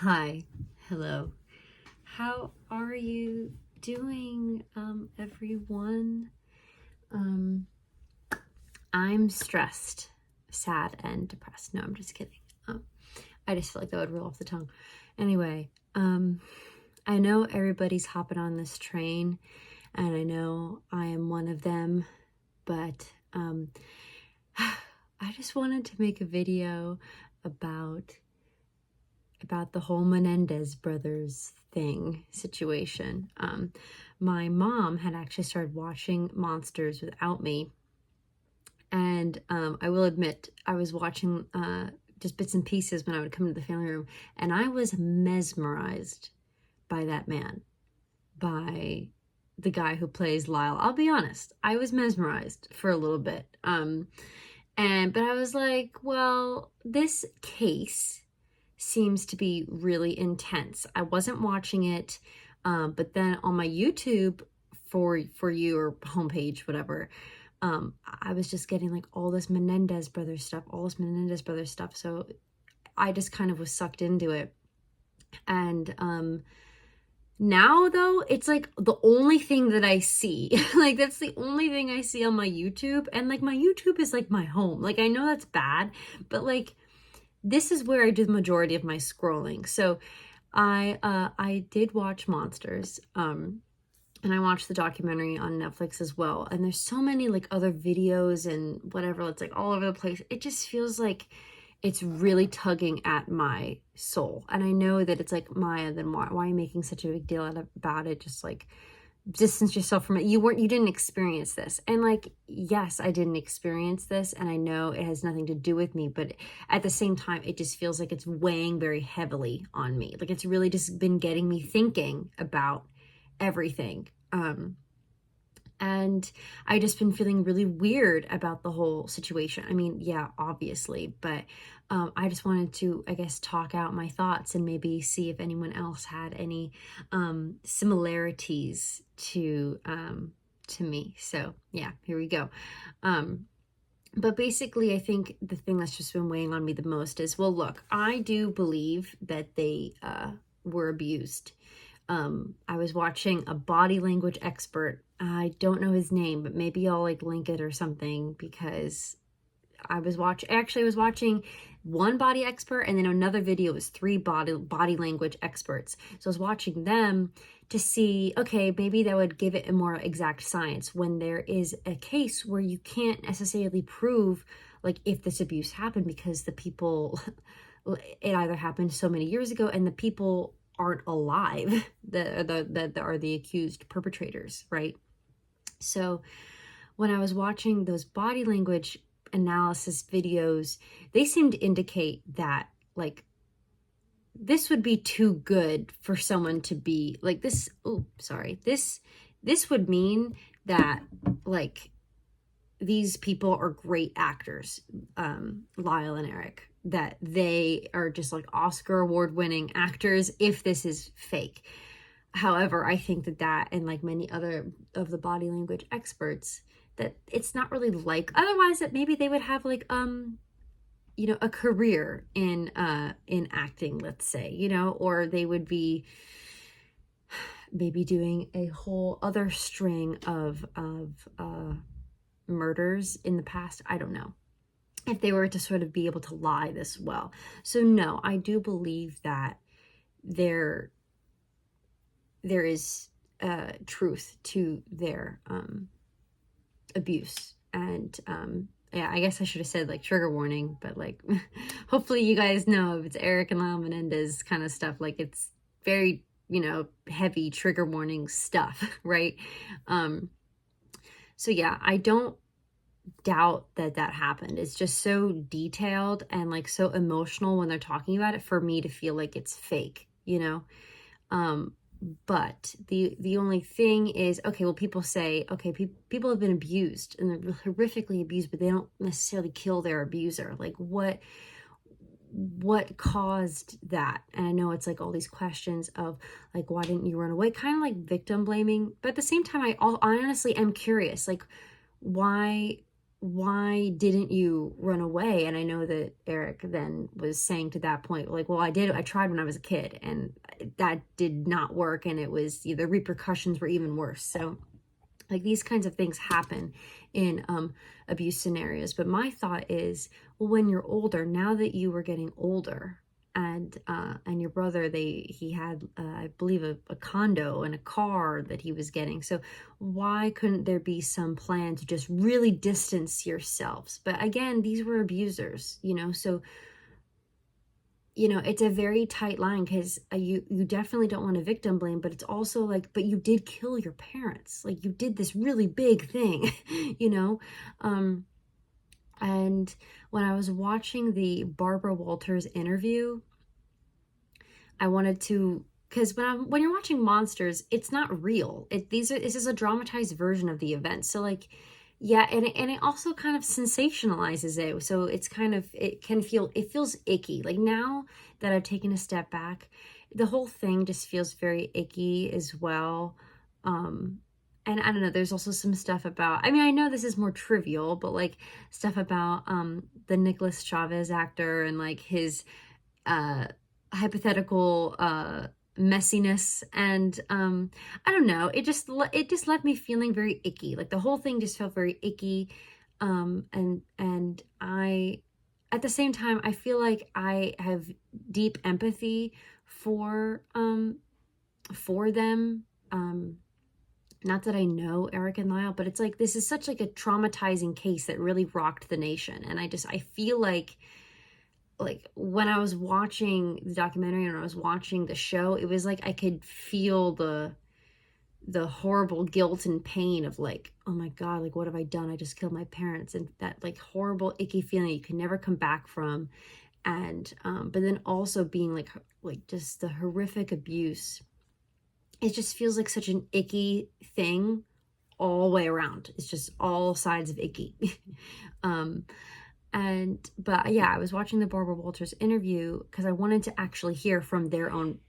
Hi, hello. How are you doing, everyone? Um, I'm stressed, sad, and depressed. No, I'm just kidding. I just feel like that would roll off the tongue. Anyway, I know everybody's hopping on this train, and I know I am one of them, but I just wanted to make a video about the whole Menendez brothers situation. My mom had actually started watching Monsters without me, and I will admit I was watching just bits and pieces when I would come to the family room, and I was mesmerized by that man, by the guy who plays Lyle. I'll be honest, I was mesmerized for a little bit. But I was like, well, this case seems to be really intense. I wasn't watching it, but then on my YouTube for you or homepage, whatever, I was just getting like all this Menendez brothers stuff. So I just kind of was sucked into it. And now though, it's like the only thing that I see. Like that's the only thing I see on my YouTube. And like my YouTube is like my home. Like I know that's bad, but like this is where I do the majority of my scrolling. So I did watch Monsters, and I watched the documentary on Netflix as well. And there's so many like other videos and whatever. It's like all over the place. It just feels like it's really tugging at my soul. And I know that it's like, Maya, then why are you making such a big deal about it? Just like distance yourself from it. You didn't experience this. And like, yes, I didn't experience this, and I know it has nothing to do with me, but at the same time, it just feels like it's weighing very heavily on me. Like it's really just been getting me thinking about everything. And I just been feeling really weird about the whole situation. I mean, yeah, obviously, but I just wanted to, I guess, talk out my thoughts and maybe see if anyone else had any similarities to me. So yeah, here we go. But basically, I think the thing that's just been weighing on me the most is, well, look, I do believe that they were abused. I was watching a body language expert. I don't know his name, but maybe I'll like link it or something, because I was watching one body expert, and then another video was three body language experts. So I was watching them to see, okay, maybe that would give it a more exact science when there is a case where you can't necessarily prove like if this abuse happened, because the people, it either happened so many years ago and the people aren't alive that are the accused perpetrators, right? So when I was watching those body language analysis videos, they seemed to indicate that like this would be too good for someone to be like this. Oh, sorry. This would mean that like these people are great actors, Lyle and Eric, that they are just like Oscar award winning actors if this is fake. However, I think that and like many other of the body language experts, that it's not really like, otherwise that maybe they would have like a career in acting, let's say, or they would be maybe doing a whole other string of murders in the past. I don't know if they were to sort of be able to lie this well. So no, I do believe that there is truth to their abuse. And yeah, I guess I should have said like trigger warning, but like hopefully you guys know if it's Eric and Lyle Menendez kind of stuff, like it's very heavy trigger warning stuff, right? So yeah, I don't doubt that happened. It's just so detailed and like so emotional when they're talking about it for me to feel like it's fake, but the only thing is, okay, well, people say, okay, people have been abused and they're horrifically abused, but they don't necessarily kill their abuser. Like what caused that? And I know it's like all these questions of like, why didn't you run away? Kind of like victim blaming. But at the same time, I honestly am curious, like why why didn't you run away? And I know that Eric then was saying to that point, like, well, I tried when I was a kid, and that did not work, and the repercussions were even worse. So like these kinds of things happen in abuse scenarios. But my thought is, well, when you're older, now that you were getting older, and your brother, he had I believe a condo and a car that he was getting. So why couldn't there be some plan to just really distance yourselves? But again, these were abusers, so it's a very tight line, because you definitely don't want to victim blame, but it's also like, but you did kill your parents. Like, you did this really big thing, you know? And when I was watching the Barbara Walters interview, I wanted to, because when you're watching monsters, it's not real. This is a dramatized version of the event. So like, yeah, and it also kind of sensationalizes it. So it feels icky. Like, now that I've taken a step back, the whole thing just feels very icky as well. And I don't know, there's also some stuff about, I mean, I know this is more trivial, but like stuff about the Nicholas Chavez actor, and like his uh hypothetical messiness, and I don't know, it just left me feeling very icky. Like, the whole thing just felt very icky. And I, at the same time, I feel like I have deep empathy for them. Not that I know Eric and Lyle, but it's like, this is such like a traumatizing case that really rocked the nation. And I feel like when I was watching the documentary and I was watching the show, it was like I could feel the horrible guilt and pain of like, oh my God, like, what have I done? I just killed my parents. And that like horrible, icky feeling you can never come back from. And but then also being like just the horrific abuse. It just feels like such an icky thing all the way around. It's just all sides of icky. But yeah, I was watching the Barbara Walters interview because I wanted to actually hear from their own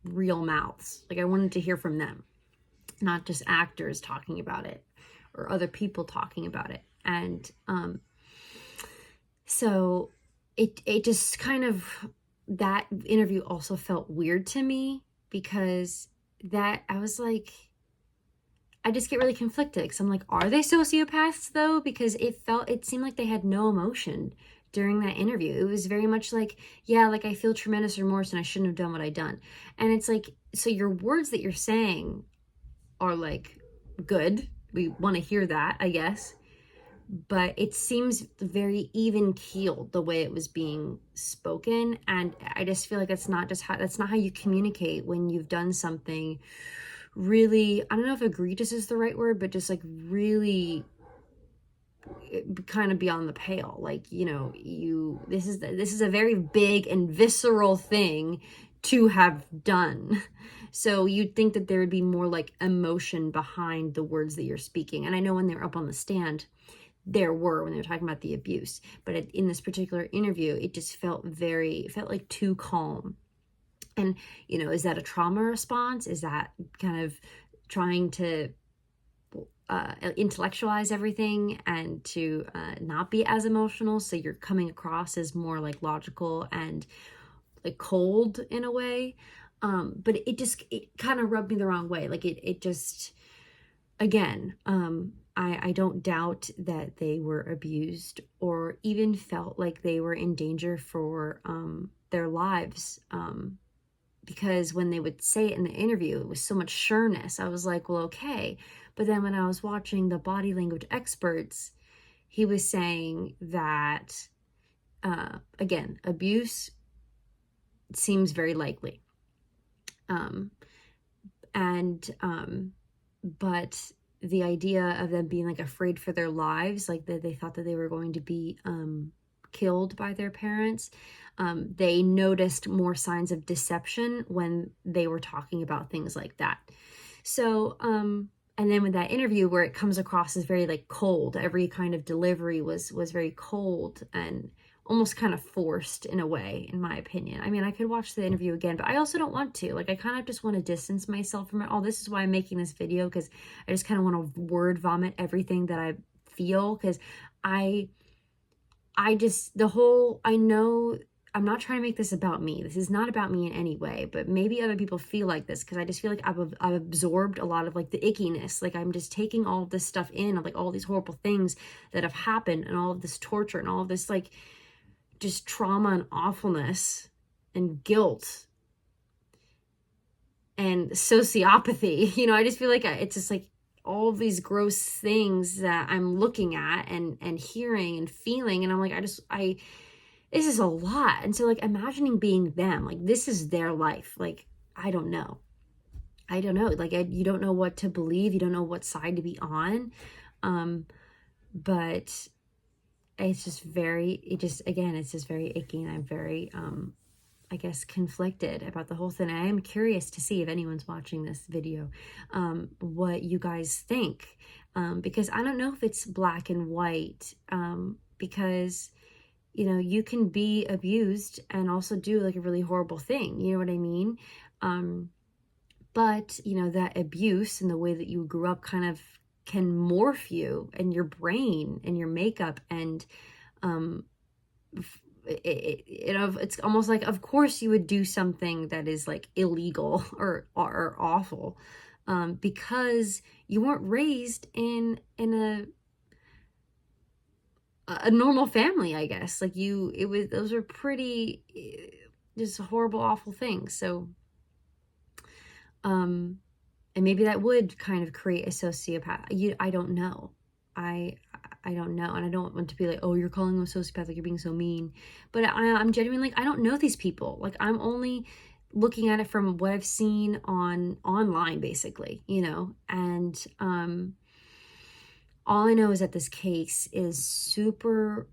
real mouths. Like, I wanted to hear from them, not just actors talking about it or other people talking about it. And so it just kind of, that interview also felt weird to me, because that I was like, I just get really conflicted, because I'm like, are they sociopaths though? Because it seemed like they had no emotion during that interview. It was very much like, yeah, like, I feel tremendous remorse and I shouldn't have done what I done. And it's like, so your words that you're saying are like, good. We want to hear that, I guess. But it seems very even keeled the way it was being spoken. And I just feel like that's not how you communicate when you've done something really, I don't know if egregious is the right word, but just like really kind of beyond the pale. Like, this is a very big and visceral thing to have done. So you'd think that there would be more like emotion behind the words that you're speaking. And I know when they were up on the stand, when they were talking about the abuse, but in this particular interview, it just felt like too calm. And, is that a trauma response? Is that kind of trying to intellectualize everything and to not be as emotional? So you're coming across as more like logical and like cold in a way. But it kind of rubbed me the wrong way. Like, it just, again, I don't doubt that they were abused or even felt like they were in danger for their lives. Because when they would say it in the interview, it was so much sureness. I was like, well, okay. But then when I was watching the body language experts, he was saying that, again, abuse seems very likely. But the idea of them being like afraid for their lives, like that they thought that they were going to be killed by their parents, they noticed more signs of deception when they were talking about things like that. So and then with that interview where it comes across as very like cold, every kind of delivery was very cold and almost kind of forced in a way, in my opinion. I mean, I could watch the interview again, but I also don't want to. Like, I kind of just want to distance myself from it all. This is why I'm making this video, because I just kind of want to word vomit everything that I feel, because I I just, the whole, I know, I'm not trying to make this about me. This is not about me in any way, but maybe other people feel like this because I just feel like I've absorbed a lot of like the ickiness. Like I'm just taking all of this stuff in of like all these horrible things that have happened and all of this torture and all of this like just trauma and awfulness and guilt and sociopathy. I just feel like it's just like all of these gross things that I'm looking at and hearing and feeling, and I'm like, this is a lot. And so like imagining being them, like this is their life. Like I don't know. Like you don't know what to believe. You don't know what side to be on. But it's just it's just very icky, and I'm very I guess conflicted about the whole thing. I am curious to see if anyone's watching this video, what you guys think, because I don't know if it's black and white, because you can be abused and also do like a really horrible thing. You know what I mean? But that abuse and the way that you grew up kind of can morph you and your brain and your makeup, and it's almost like, of course you would do something that is like illegal or awful, because you weren't raised in a normal family, I guess. Like those are pretty just horrible, awful things. So, and maybe that would kind of create a sociopath. I don't know. I don't know, and I don't want to be like, oh, you're calling them a sociopath, like you're being so mean. But I'm genuinely like, I don't know these people. Like I'm only looking at it from what I've seen online, basically, and all I know is that this case is super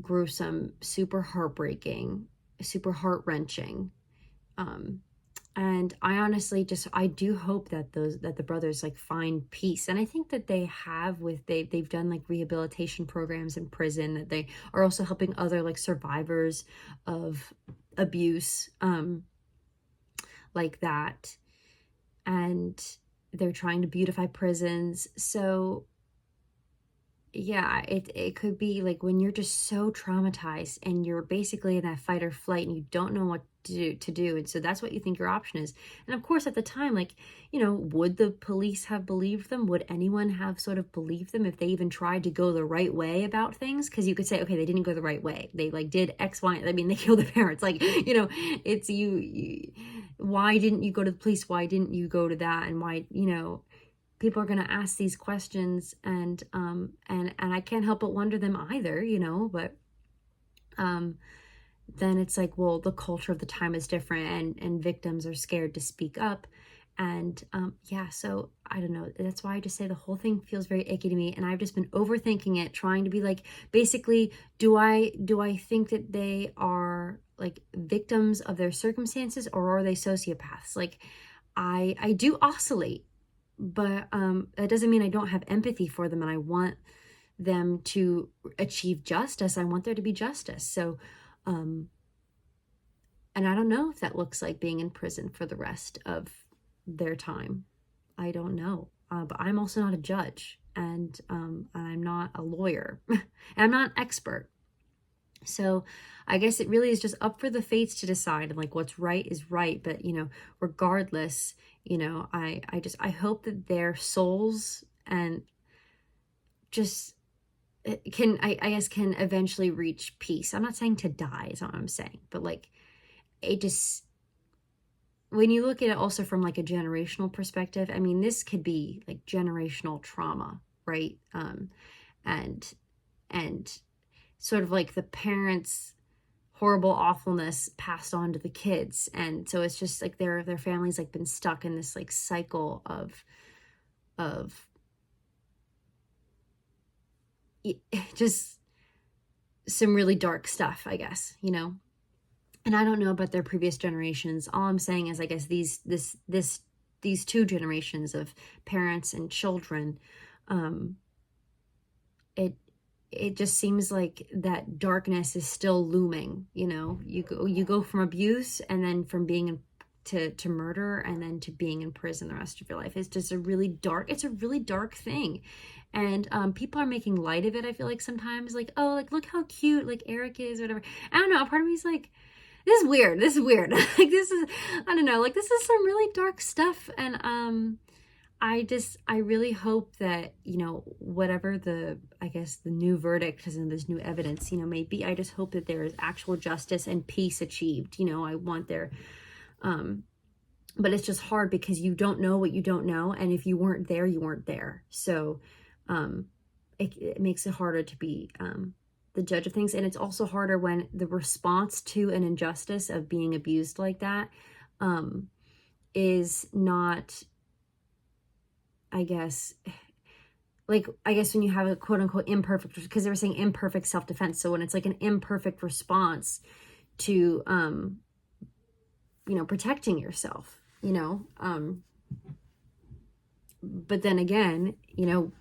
gruesome, super heartbreaking, super heart-wrenching. And I honestly I do hope that the brothers like find peace. And I think that they have they've done like rehabilitation programs in prison, that they are also helping other like survivors of abuse, like that. And they're trying to beautify prisons. So yeah, it could be like when you're just so traumatized and you're basically in that fight or flight and you don't know what to do, and so that's what you think your option is. And of course at the time, like, would the police have believed them? Would anyone have sort of believed them if they even tried to go the right way about things? Because you could say, okay, they didn't go the right way, they like did X, Y, I mean, they killed their parents, like, it's you, why didn't you go to the police? Why didn't you go to that? And why, people are going to ask these questions, and I can't help but wonder them either, but then it's like, well, the culture of the time is different, and victims are scared to speak up. And yeah, so I don't know. That's why I just say the whole thing feels very icky to me, and I've just been overthinking it, trying to be like, basically, do I think that they are like victims of their circumstances, or are they sociopaths? Like I do oscillate, but that doesn't mean I don't have empathy for them, and I want them to achieve justice. I want there to be justice. So and I don't know if that looks like being in prison for the rest of their time. I don't know. But I'm also not a judge, and I'm not a lawyer, and I'm not an expert. So I guess it really is just up for the fates to decide, and like what's right is right. But regardless, I hope that their souls and just I guess can eventually reach peace. I'm not saying to die is what I'm saying, but like it just, when you look at it also from like a generational perspective, I mean, this could be like generational trauma, right? And sort of like the parents' horrible awfulness passed on to the kids, and so it's just like their family's like been stuck in this like cycle of just some really dark stuff, I guess, and I don't know about their previous generations. All I'm saying is, I guess these two generations of parents and children, it just seems like that darkness is still looming. You go from abuse, and then from being in to murder and then to being in prison the rest of your life. It's just it's a really dark thing. And people are making light of it, I feel like sometimes, like, oh, like, look how cute, like, Eric is, or whatever. I don't know, part of me is like, this is weird, like, this is, I don't know, like, this is some really dark stuff. And I really hope that, you know, whatever I guess the new verdict, because there's new evidence, you know, may be, I just hope that there is actual justice and peace achieved. You know, I want there, but it's just hard because you don't know what you don't know. And if you weren't there, you weren't there. So, it makes it harder to be, the judge of things. And it's also harder when the response to an injustice of being abused like that, is not, I guess when you have a quote unquote imperfect, because they were saying imperfect self-defense. So when it's like an imperfect response to, you know, protecting yourself, you know, but then again, you know,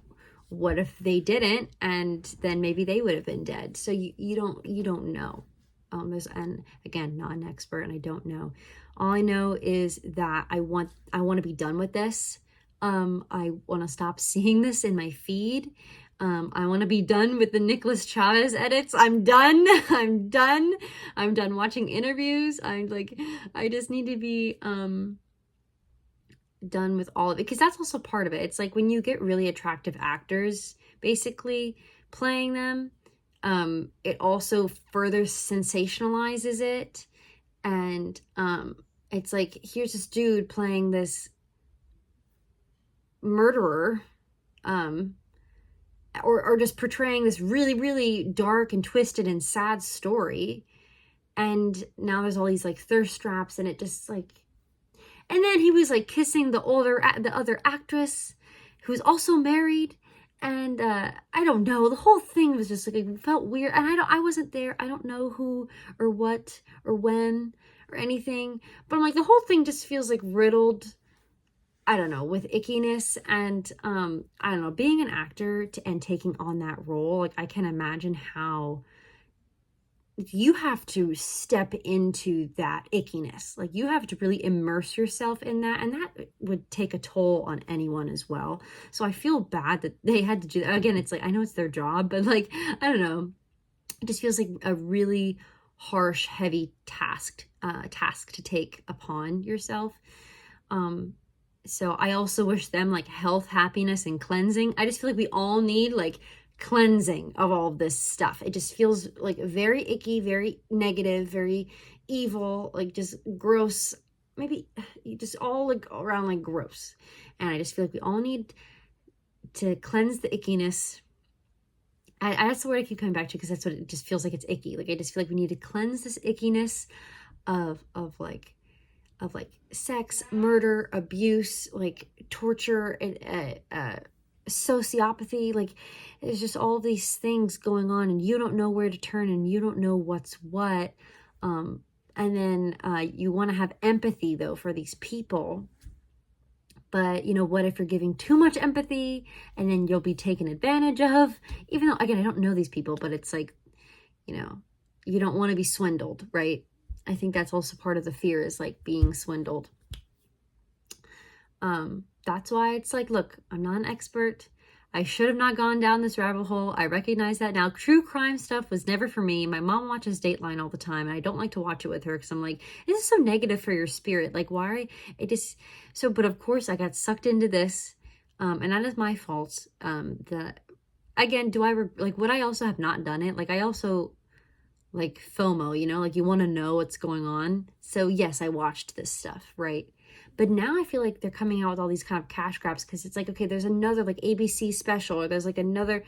what if they didn't, and then maybe they would have been dead. So you don't know. And again, not an expert, and I don't know. All I know is that I want to be done with this. I want to stop seeing this in my feed. I want to be done with the Nicholas Chavez edits. I'm done. I'm done. I'm done watching interviews. I just need to be, done with all of it, because that's also part of it. It's like when you get really attractive actors basically playing them, it also further sensationalizes it. And it's like, here's this dude playing this murderer, or just portraying this really, really dark and twisted and sad story, and now there's all these like thirst traps, and it just like, and then he was like kissing the other actress who was also married, and I don't know, the whole thing was just like, it felt weird, and I wasn't there, I don't know who or what or when or anything, but I'm like, the whole thing just feels like riddled, I don't know, with ickiness. And I don't know, being an actor and taking on that role, like, I can imagine how you have to step into that ickiness. Like, you have to really immerse yourself in that, and that would take a toll on anyone as well. So I feel bad that they had to do that. Again, it's like, I know it's their job, but like, I don't know, it just feels like a really harsh, heavy task to take upon yourself. So I also wish them like health, happiness, and cleansing. I just feel like we all need like cleansing of all of this stuff. It just feels like very icky, very negative, very evil, like just gross, maybe just all like around like gross. And I just feel like we all need to cleanse the ickiness. That's the word I keep coming back to, because that's what it just feels like. It's icky. Like, I just feel like we need to cleanse this ickiness of sex, murder, abuse, like torture, and sociopathy. Like, there's just all these things going on, and you don't know where to turn, and you don't know what's what. And then you want to have empathy though for these people. But, you know, what if you're giving too much empathy, and then you'll be taken advantage of? Even though, again, I don't know these people, but it's like, you know, you don't want to be swindled, right? I think that's also part of the fear, is like being swindled. That's why it's like, look, I'm not an expert. I should have not gone down this rabbit hole. I recognize that now. True crime stuff was never for me. My mom watches Dateline all the time, and I don't like to watch it with her, because I'm like, this is so negative for your spirit. Like, why? It just, so, but of course I got sucked into this, and that is my fault. That, again, would I also have not done it? Like, I also, like, FOMO, you know, like, you want to know what's going on. So yes, I watched this stuff, right? But now I feel like they're coming out with all these kind of cash grabs, because it's like, okay, there's another like ABC special, or there's like another,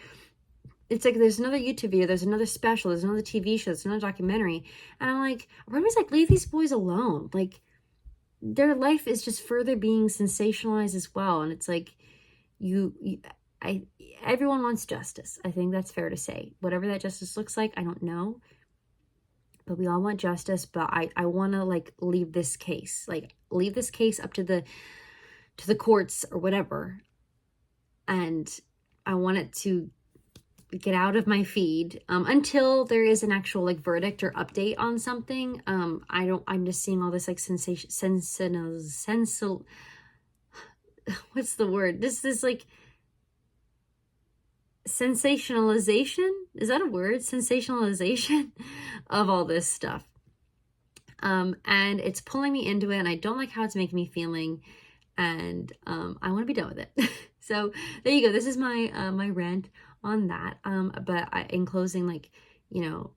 it's like there's another YouTube video, there's another special, there's another TV show, there's another documentary. And I'm like, everybody's like, leave these boys alone. Like, their life is just further being sensationalized as well. And it's like, everyone wants justice. I think that's fair to say. Whatever that justice looks like, I don't know. But we all want justice. But I want to like leave this case up to the courts or whatever. And I want it to get out of my feed until there is an actual like verdict or update on something. I'm just seeing all this like what's the word? This is like sensationalization. Is that a word? Sensationalization of all this stuff. And it's pulling me into it, and I don't like how it's making me feeling, and I want to be done with it. So there you go. This is my my rant on that. But in closing, like, you know,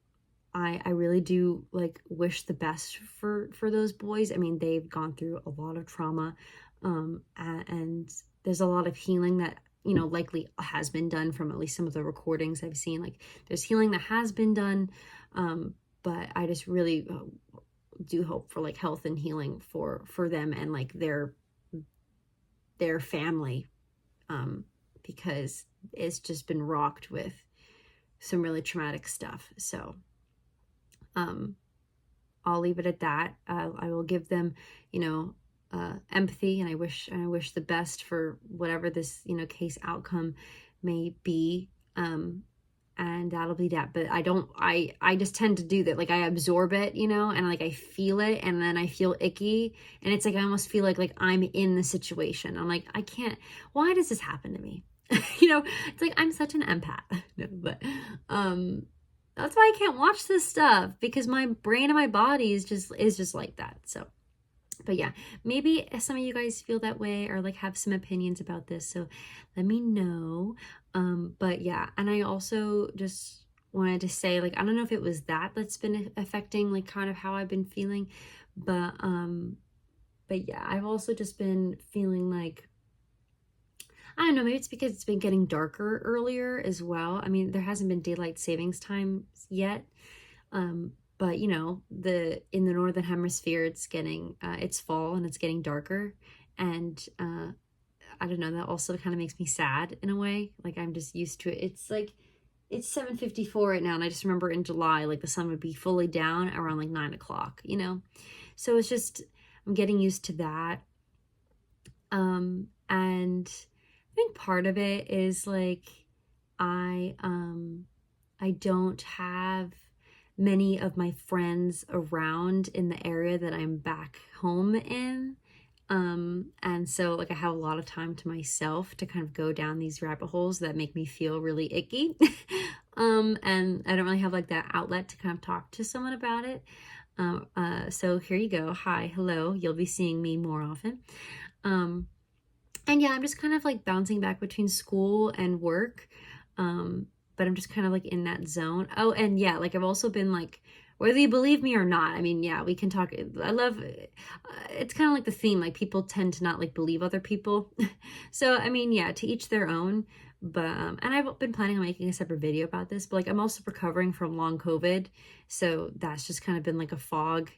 I really do like wish the best for those boys. I mean, they've gone through a lot of trauma, and there's a lot of healing that, you know, likely has been done from at least some of the recordings I've seen. Like, there's healing that has been done, but I just really do hope for like health and healing for them and like their family, because it's just been rocked with some really traumatic stuff. So I'll leave it at that. I will give them, you know, empathy, and I wish the best for whatever this, you know, case outcome may be. And that'll be that. But I just tend to do that. Like, I absorb it, you know, and like I feel it, and then I feel icky, and it's like I almost feel like I'm in the situation. I'm like, I can't, why does this happen to me? You know, it's like I'm such an empath. No, but that's why I can't watch this stuff, because my brain and my body is just like that. So, but yeah, maybe some of you guys feel that way or like have some opinions about this, so let me know. But yeah, and I also just wanted to say, like, I don't know if it was that's been affecting like kind of how I've been feeling, but yeah, I've also just been feeling like, I don't know, maybe it's because it's been getting darker earlier as well. I mean, there hasn't been daylight savings time yet. But you know, in the northern hemisphere, it's getting it's fall and it's getting darker, and I don't know, that also kind of makes me sad in a way. Like, I'm just used to it. It's like it's 7:54 right now, and I just remember in July, like, the sun would be fully down around like 9 o'clock, you know. So it's just, I'm getting used to that. And I think part of it is like I don't have many of my friends around in the area that I'm back home in. And so like I have a lot of time to myself to kind of go down these rabbit holes that make me feel really icky. And I don't really have like that outlet to kind of talk to someone about it. So here you go. Hi, hello. You'll be seeing me more often. And yeah, I'm just kind of like bouncing back between school and work. But I'm just kind of like in that zone. Oh, and yeah, like I've also been like, whether you believe me or not, I mean, yeah, we can talk. I love, it's kind of like the theme, like people tend to not like believe other people. So, I mean, yeah, to each their own. But, and I've been planning on making a separate video about this, but like I'm also recovering from long COVID. So that's just kind of been like a fog,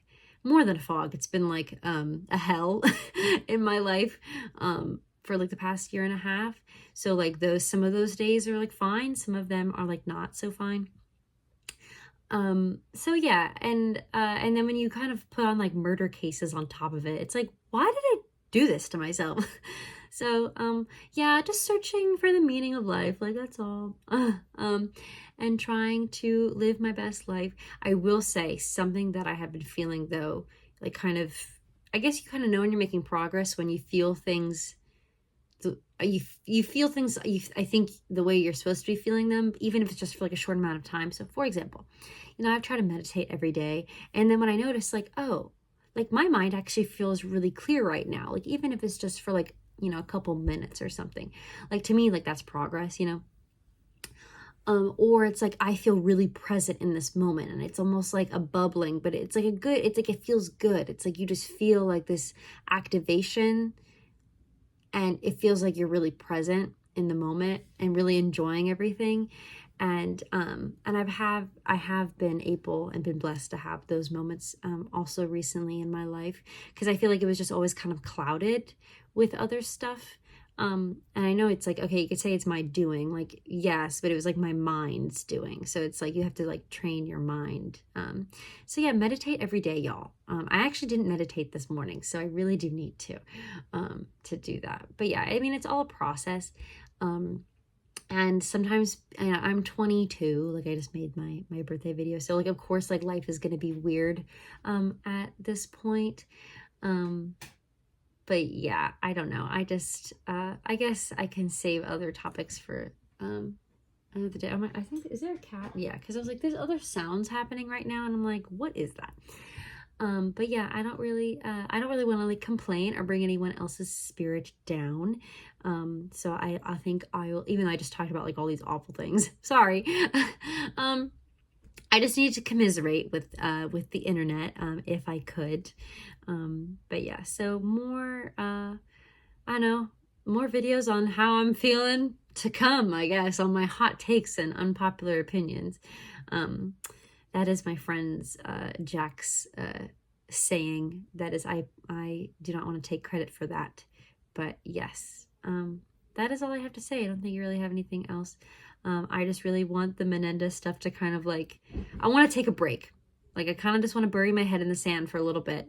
more than a fog. It's been like a hell in my life. For like the past year and a half. So like some of those days are like fine. Some of them are like not so fine. So yeah. And then when you kind of put on like murder cases on top of it, it's like, why did I do this to myself? So, yeah, just searching for the meaning of life. Like, that's all. And trying to live my best life. I will say something that I have been feeling though, like kind of, I guess you kind of know when you're making progress when you feel things, you feel things, I think, the way you're supposed to be feeling them, even if it's just for like a short amount of time. So for example, you know, I've tried to meditate every day, and then when I notice like, oh, like my mind actually feels really clear right now, like even if it's just for like, you know, a couple minutes or something, like to me, like that's progress, you know. Or it's like I feel really present in this moment, and it's almost like a bubbling, but it's like it's like it feels good. It's like you just feel like this activation, and it feels like you're really present in the moment and really enjoying everything. And I have been able and been blessed to have those moments also recently in my life, because I feel like it was just always kind of clouded with other stuff. And I know it's like, okay, you could say it's my doing, like, yes, but it was like my mind's doing. So it's like you have to like train your mind. So yeah, meditate every day, y'all. I actually didn't meditate this morning, so I really do need to do that. But yeah, I mean, it's all a process. And sometimes I'm 22, like I just made my birthday video. So like, of course, like life is going to be weird, at this point. But yeah, I don't know. I just, I guess I can save other topics for, another day. I think, is there a cat? Yeah. Cause I was like, there's other sounds happening right now. And I'm like, what is that? But yeah, I don't really want to like complain or bring anyone else's spirit down. So I think I will, even though I just talked about like all these awful things, sorry. I just need to commiserate with the internet, if I could. But yeah, so more, I know, more videos on how I'm feeling to come, I guess, on my hot takes and unpopular opinions. That is my friend's, Jack's, saying. That is, I do not want to take credit for that. But yes, that is all I have to say. I don't think you really have anything else. I just really want the Menendez stuff to kind of like, I want to take a break. Like, I kind of just want to bury my head in the sand for a little bit.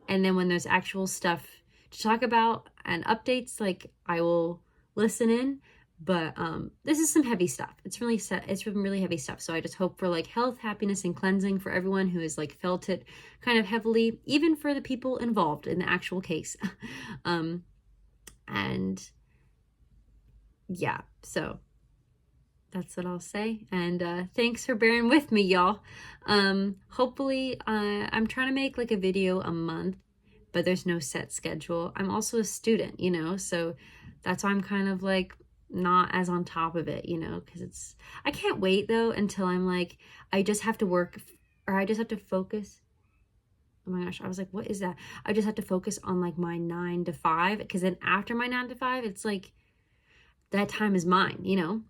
And then when there's actual stuff to talk about and updates, like, I will listen in. But this is some heavy stuff. It's been really heavy stuff. So I just hope for like health, happiness, and cleansing for everyone who has like felt it kind of heavily, even for the people involved in the actual case. And yeah, so that's what I'll say. And thanks for bearing with me, y'all. Hopefully, I'm trying to make like a video a month, but there's no set schedule. I'm also a student, you know, so that's why I'm kind of like not as on top of it, you know, because I can't wait though until I'm like, I just have to work, or I just have to focus. Oh my gosh, I was like, what is that? I just have to focus on like my 9 to 5, because then after my 9 to 5, it's like that time is mine, you know?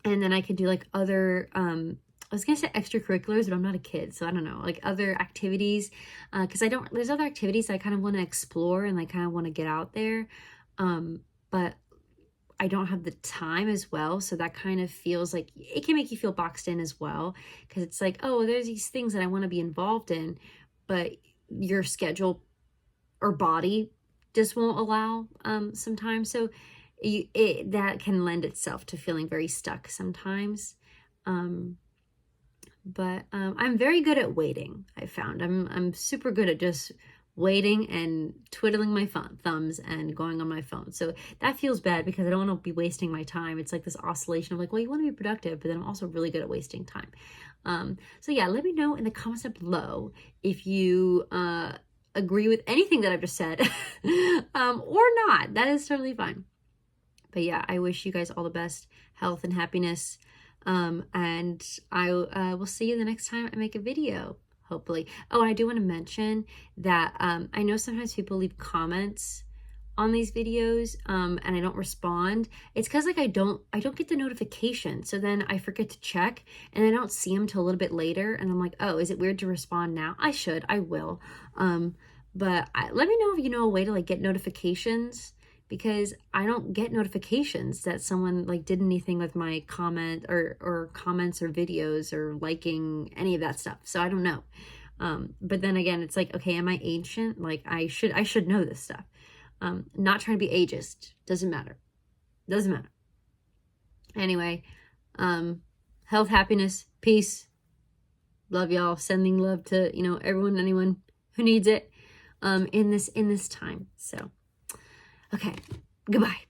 And then I could do like other, I was gonna say extracurriculars, but I'm not a kid, so I don't know, like other activities, because there's other activities I kind of want to explore and like kind of want to get out there, but I don't have the time as well. So that kind of feels like it can make you feel boxed in as well, because it's like, oh, there's these things that I want to be involved in, but your schedule or body just won't allow, sometimes. So that can lend itself to feeling very stuck sometimes. But I'm very good at waiting. I found I'm super good at just waiting and twiddling my thumbs and going on my phone. So that feels bad because I don't want to be wasting my time. It's like this oscillation of like, well, you want to be productive, but then I'm also really good at wasting time. So yeah, let me know in the comments down below if you agree with anything that I've just said, or not. That is totally fine. But yeah, I wish you guys all the best health and happiness. And I will see you the next time I make a video, hopefully. Oh, and I do want to mention that I know sometimes people leave comments on these videos, and I don't respond. It's because like I don't get the notification, so then I forget to check, and I don't see them till a little bit later, and I'm like, oh, is it weird to respond now? I will. But let me know if you know a way to like get notifications, because I don't get notifications that someone like did anything with my comment or comments or videos or liking any of that stuff. So I don't know. But then again, it's like, okay, am I ancient? Like I should know this stuff. Not trying to be ageist. Doesn't matter. Doesn't matter. Anyway, health, happiness, peace. Love y'all. Sending love to, you know, everyone, anyone who needs it, in this time. So, okay, goodbye.